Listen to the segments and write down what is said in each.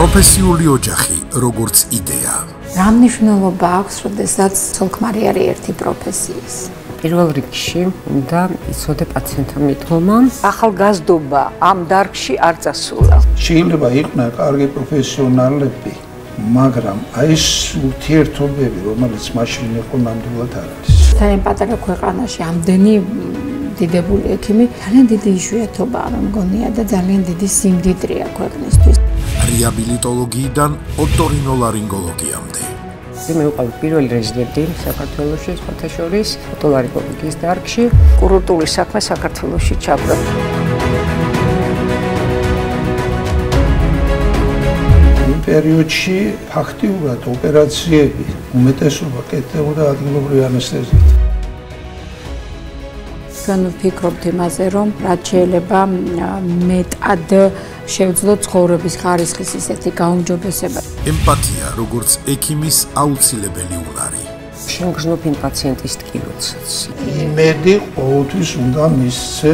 პროფესიული ოჯახი როგორც იდეა. რა მნიშვნელობა აქვს, როდესაც ცოლ-ქმარი არის ერთი პროფესიის? პირველ რიგში უნდა იცოდე პაციენტთა მიდგომა. ახალგაზრდობა ამ დარგში არ წასულა. შეიძლება იყვნენ კარგი პროფესიონალები, მაგრამ აი ეს ურთიერთობები, რომელიც მაშინ იყო, ნამდვილად არ არის. ძალიან პატარა ქვეყანაში ამდენი დიდებული ექიმი ძალიან დიდი იშვიათობაა, რომ მგონია და ძალიან დიდი სიმდიდრეა ქვეყნისთვის. რეაბილიტოლოგიიდან ოტორინოლარინგოლოგიამდე. მე ვიყავი პირველი რეზიდენტი საქართველოში, სხვათა შორის ოტოლარინგოლოგიის დარგში. კურორტული საქმე საქართველოში ჩაბრა. იმ პერიოდში ფაქტიურად ოპერაციები უმეტესობა კეთდებოდა ადგილობრივი ანესთეზიით. ჩვენ ვფიქრობთ იმაზე, რომ რაც შეიძლება მეტად შევძლოთ ცხოვრების ხარისხის ისეთი გაუმჯობესება. ემპათია როგორც ექიმის აუცილებელი უნარი. შევგრძნობ იმ პაციენტის ტკივილსაც. იმედი ყოველთვის უნდა მისცე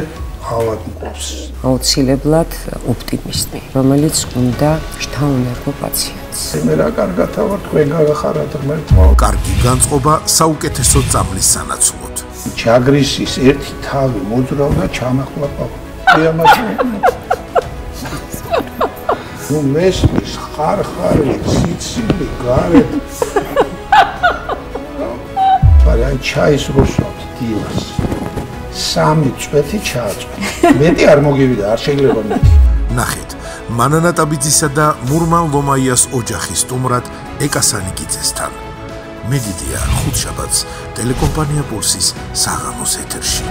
ავადმყოფს. აუცილებლად ოპტიმისტი, რომელიც უნდა შთაუნერგო პაციენტს. მე რა კარგათა ვარ, თქვენ გაგახარათ ღმერთმა. კარგი განწყობა საუკეთესო წამლის სანაცვლოდ. ჩაგრისის ერთი თავი მოძრავდა ჩამახლა პაპა. ნუ მესმის ხარხარი, ციცილი, გარეთ. მაგრამ ჩაის როსვავთ დილას. 3 წვეთი ჩააწვეთ. მეტი არ მოგივიდა, არ შეიძლება მეტი. ნახეთ, მანანა ტაბიძისა და მურმან ლომაიას ოჯახის სტუმრად ეკასანიკიძესთან. მე დიდია ხუთშაბათს ტელეკომპანია პულსის საღამოს ეთერში.